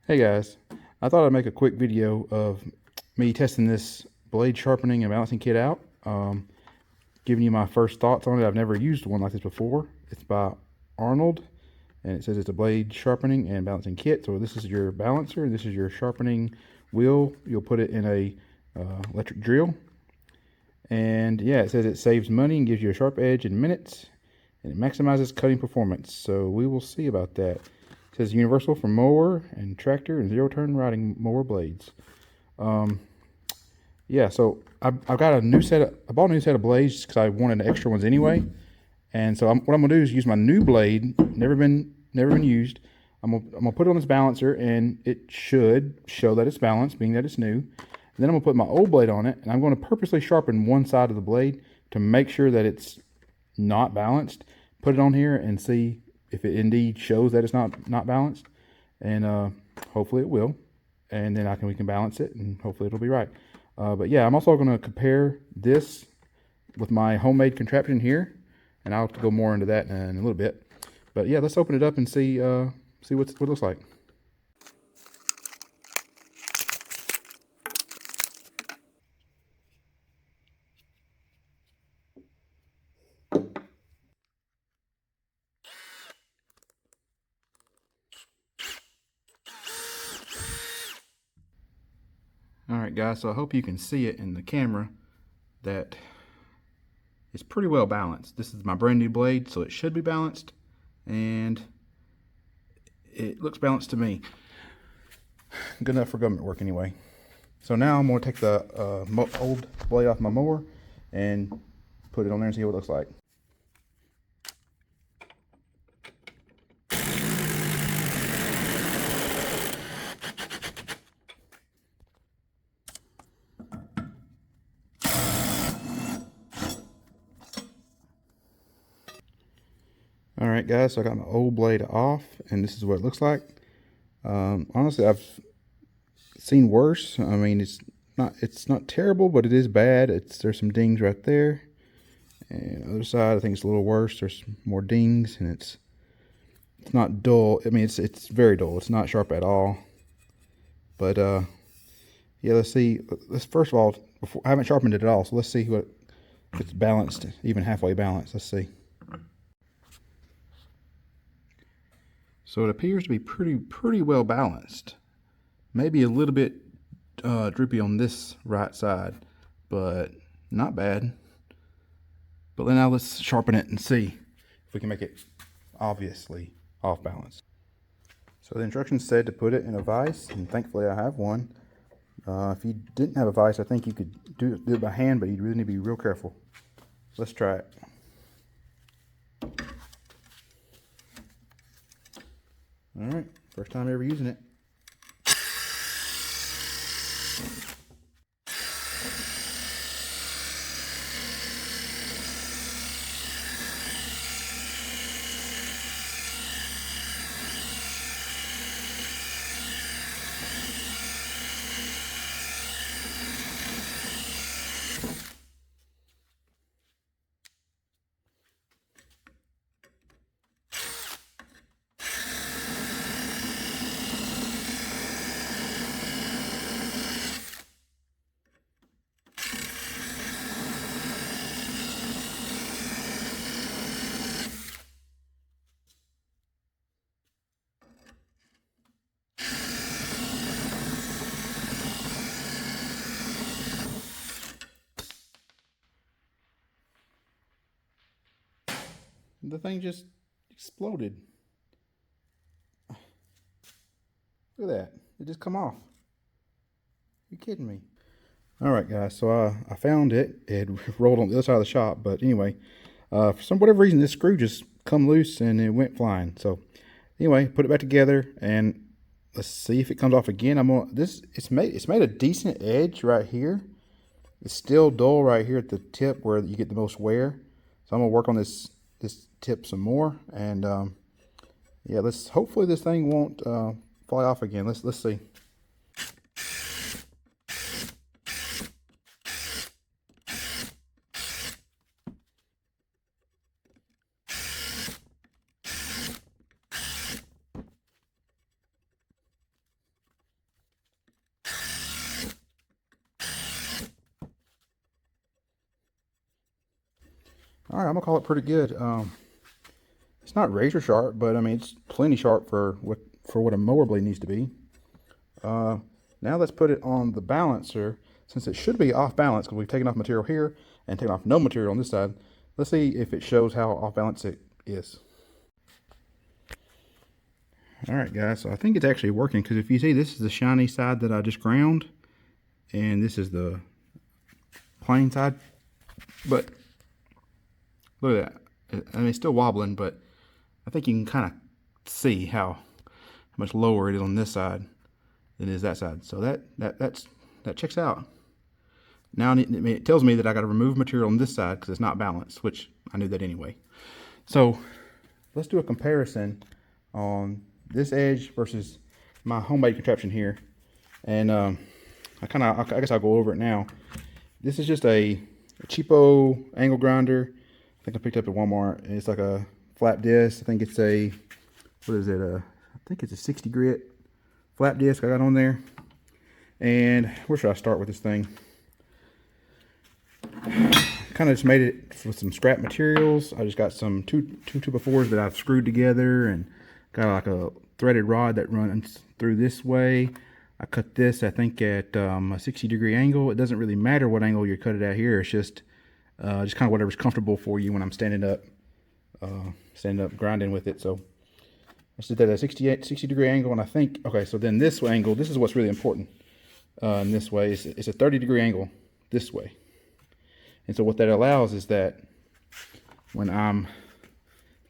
Hey guys, I thought I'd make a quick video of me testing this blade sharpening and balancing kit out. Giving you my first thoughts on it. I've never used one like this before. It's by Arnold, and it says it's a blade sharpening and balancing kit. So this is your balancer, and this is your sharpening wheel. You'll put it in a electric drill, and yeah, it says it saves money and gives you a sharp edge in minutes, and it maximizes cutting performance. So we will see about that. It says universal for mower and tractor and zero-turn riding mower blades. Yeah, so I've got a new set of, I bought a new set of blades because I wanted extra ones anyway. And so what I'm gonna do is use my new blade, never been used. I'm gonna put it on this balancer, and it should show that it's balanced, being that it's new. And then I'm gonna put my old blade on it, and I'm gonna purposely sharpen one side of the blade to make sure that it's not balanced. Put it on here and see if it indeed shows that it's not balanced, and hopefully it will. And then we can balance it, and hopefully it'll be right. But yeah, I'm also going to compare this with my homemade contraption here, and I'll have to go more into that in a little bit. But yeah, let's open it up and see what it looks like. Alright guys, so I hope you can see it in the camera that it's pretty well balanced. This is my brand new blade, so it should be balanced, and it looks balanced to me. Good enough for government work anyway. So now I'm going to take the old blade off my mower and put it on there and see what it looks like. Alright guys, so I got my old blade off, and this is what it looks like. Honestly, I've seen worse. I mean, it's not terrible, but it is bad. There's some dings right there. And the other side, I think it's a little worse. There's more dings, and it's not dull. I mean, it's very dull. It's not sharp at all. But yeah, let's see. Let's first of all, I haven't sharpened it at all, so let's see if it's balanced, even halfway balanced. Let's see. So it appears to be pretty well balanced. Maybe a little bit droopy on this right side, but not bad. But now let's sharpen it and see if we can make it obviously off balance. So the instructions said to put it in a vise, and thankfully I have one. If you didn't have a vise, I think you could do it by hand, but you really need to be real careful. Let's try it. All right, first time ever using it. The thing just exploded. Look at that. It just come off. You kidding me? Alright guys, so I found it. It rolled on the other side of the shop, but anyway, for whatever reason this screw just come loose and it went flying. So anyway, put it back together and let's see if it comes off again. It's made a decent edge right here. It's still dull right here at the tip where you get the most wear. So I'm gonna work on this tip some more, and yeah, hopefully this thing won't fly off again. Let's see. All right, I'm gonna call it pretty good. It's not razor sharp, but I mean it's plenty sharp for what a mower blade needs to be. Now let's put it on the balancer, since it should be off balance because we've taken off material here and taken off no material on this side. Let's see if it shows how off balance it is. All right, guys, so I think it's actually working, because if you see, this is the shiny side that I just ground, and this is the plain side. But look at that. I mean, it's still wobbling, but I think you can kind of see how much lower it is on this side than it is that side. So that checks out. Now it tells me that I got to remove material on this side because it's not balanced, which I knew that anyway. So let's do a comparison on this edge versus my homemade contraption here. And I guess I'll go over it now. This is just a cheapo angle grinder. I think I picked up at Walmart. It's like a flat disc. I think it's a, what is it? I think it's a 60 grit flat disc I got on there. And where should I start with this thing? Kind of just made it with some scrap materials. I just got some two 2x4s that I've screwed together, and got like a threaded rod that runs through this way. I cut this, I think, at a 60-degree angle. It doesn't really matter what angle you cut it at here. It's just kind of whatever's comfortable for you when I'm standing up grinding with it. So I just did that at a 60-degree angle, and I think, okay, so then this angle, this is what's really important. In this way, it's a 30-degree angle this way. And so what that allows is that when I'm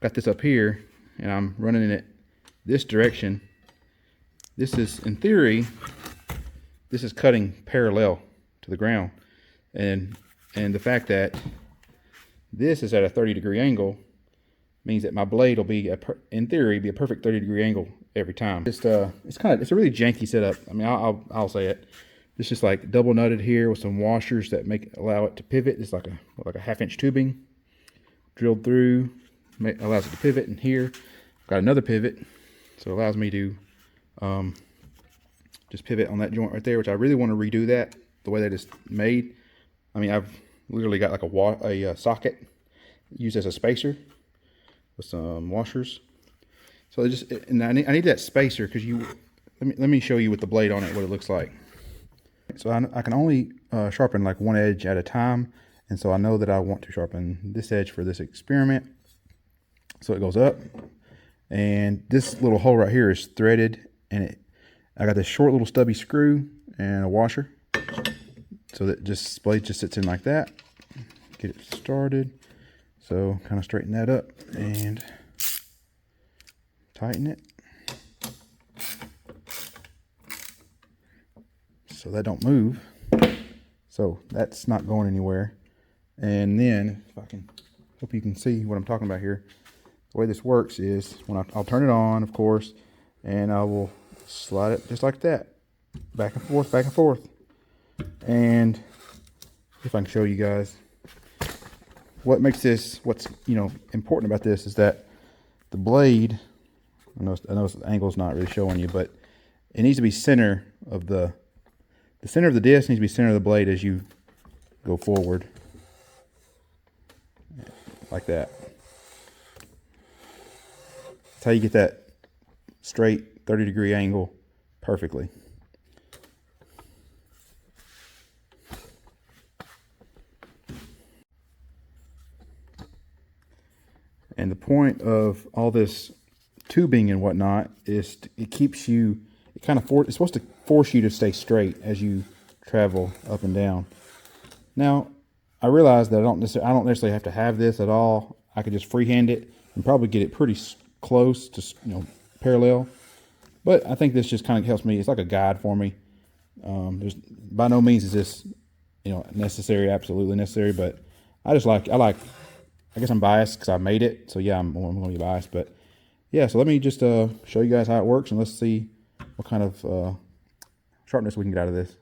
got this up here and I'm running it this direction, this is, in theory, this is cutting parallel to the ground. And the fact that this is at a 30-degree angle means that my blade will be, in theory, be a perfect 30-degree angle every time. It's a really janky setup. I mean, I'll say it. It's just like double nutted here with some washers that allow it to pivot. It's like a half-inch tubing drilled through, allows it to pivot. And here I've got another pivot, so it allows me to just pivot on that joint right there, which I really want to redo that the way that it's made. I mean, I've literally got like a socket used as a spacer with some washers. So and I need that spacer because let me show you with the blade on it what it looks like. So I can only sharpen like one edge at a time, and so I know that I want to sharpen this edge for this experiment. So it goes up, and this little hole right here is threaded, and I got this short little stubby screw and a washer, so that this blade just sits in like that. Get it started. So kind of straighten that up and tighten it so that don't move. So that's not going anywhere. And then, if I can, hope you can see what I'm talking about here. The way this works is when I'll turn it on, of course, and I will slide it just like that, back and forth, back and forth. And if I can show you guys what makes this, what's important about this is that the blade, I know the angle's not really showing you, but it needs to be center of the center of the disc needs to be center of the blade as you go forward, like that. That's how you get that straight 30-degree angle perfectly. And the point of all this tubing and whatnot is it keeps you, it's supposed to force you to stay straight as you travel up and down. Now, I realize that I don't necessarily have to have this at all. I could just freehand it and probably get it pretty close to parallel. But I think this just kind of helps me. It's like a guide for me. There's by no means is this necessary, absolutely necessary, but I guess I'm biased because I made it, so yeah, I'm going to be biased. But yeah, so let me just show you guys how it works, and let's see what kind of sharpness we can get out of this.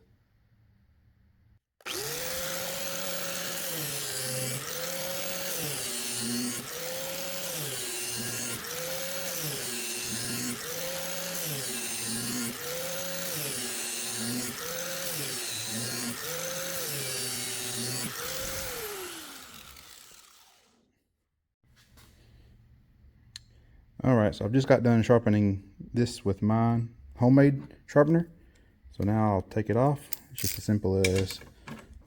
right, so I've just got done sharpening this with my homemade sharpener. So now I'll take it off. It's just as simple as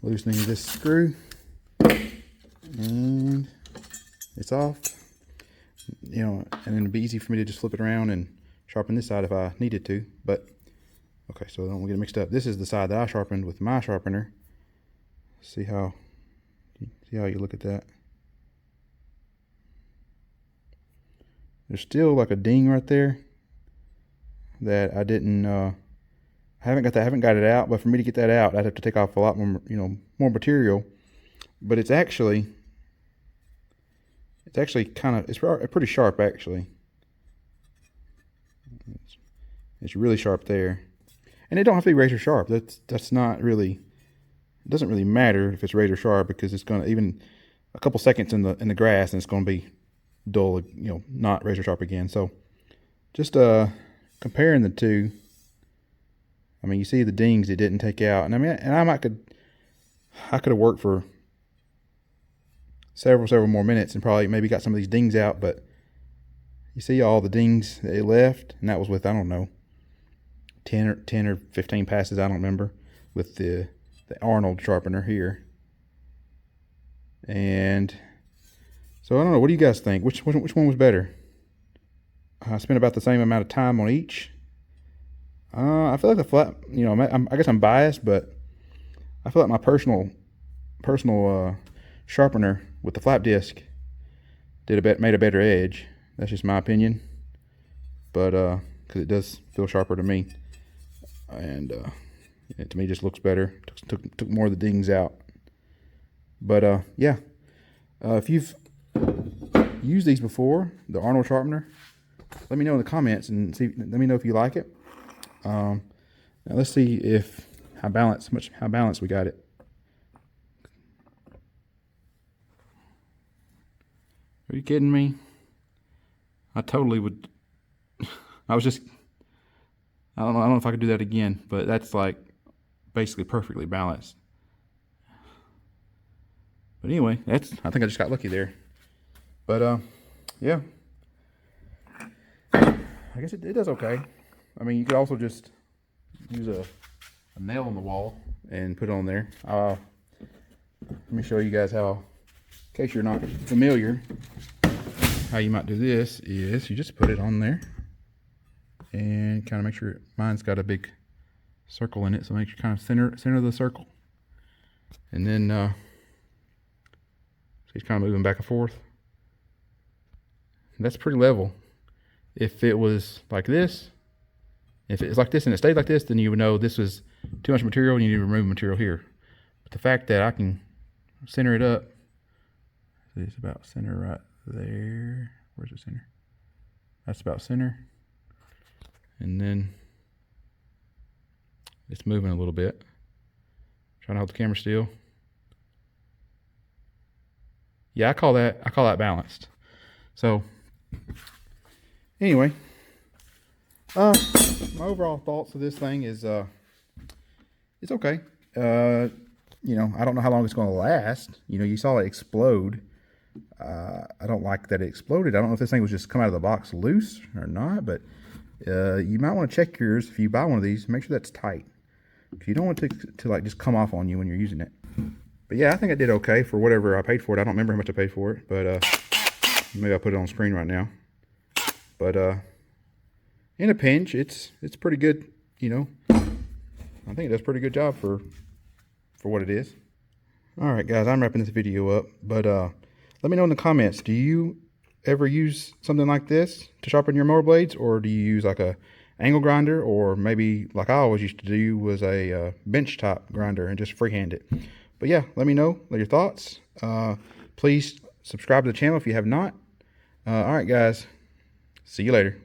loosening this screw, and it's off. You know, and then it'd be easy for me to just flip it around and sharpen this side if I needed to. But okay, so I don't get it mixed up. This is the side that I sharpened with my sharpener. See how you look at that? There's still like a ding right there that I didn't. I haven't got it out. But for me to get that out, I'd have to take off a lot more, more material. But it's actually kind of, it's pretty sharp actually. It's really sharp there, and it don't have to be razor sharp. That's not really. It doesn't really matter if it's razor sharp, because it's gonna, even a couple seconds in the grass and it's gonna be dull, not razor sharp again. So just comparing the two, I mean, you see the dings it didn't take out, and I mean, I could have worked for several more minutes and probably maybe got some of these dings out, but you see all the dings that it left, and that was with, I don't know, 10 or 15 passes, I don't remember, with the Arnold sharpener here. And so I don't know, what do you guys think? Which one was better? I spent about the same amount of time on each. I feel like the flat, I guess I'm biased, but I feel like my personal sharpener with the flap disc made a better edge. That's just my opinion, but because it does feel sharper to me, and it to me just looks better. Took more of the dings out. But yeah, if you've used these before, the Arnold sharpener, let me know in the comments and let me know if you like it. Now let's see how balanced we got it. Are you kidding me? I totally would. I don't know if I could do that again, but that's like basically perfectly balanced. But anyway, I think I just got lucky there. But yeah, I guess it does okay. I mean, you could also just use a nail on the wall and put it on there. Let me show you guys how, in case you're not familiar, how you might do this is you just put it on there and kind of make sure mine's got a big circle in it, so make sure kind of center of the circle, and then so he's kind of moving back and forth. That's pretty level. If it was like this, if it's like this and it stayed like this, then you would know this was too much material and you need to remove material here. But the fact that I can center it up, it's about center right there. Where's the center? That's about center. And then it's moving a little bit. Trying to hold the camera still. Yeah, I call that balanced. So anyway, my overall thoughts of this thing is it's okay. I don't know how long it's going to last. You saw it explode. I don't like that it exploded. I don't know if this thing was just come out of the box loose or not, but you might want to check yours if you buy one of these. Make sure that's tight, because you don't want it to like just come off on you when you're using it. But yeah, I think I did okay for whatever I paid for it. I don't remember how much I paid for it, but maybe I'll put it on screen right now. But in a pinch, it's pretty good. I think it does a pretty good job for what it is. All right, guys, I'm wrapping this video up, but let me know in the comments, do you ever use something like this to sharpen your mower blades, or do you use like a angle grinder, or maybe like I always used to do was a bench top grinder and just freehand it? But yeah, let me know your thoughts. Please subscribe to the channel if you have not. All right, guys, see you later.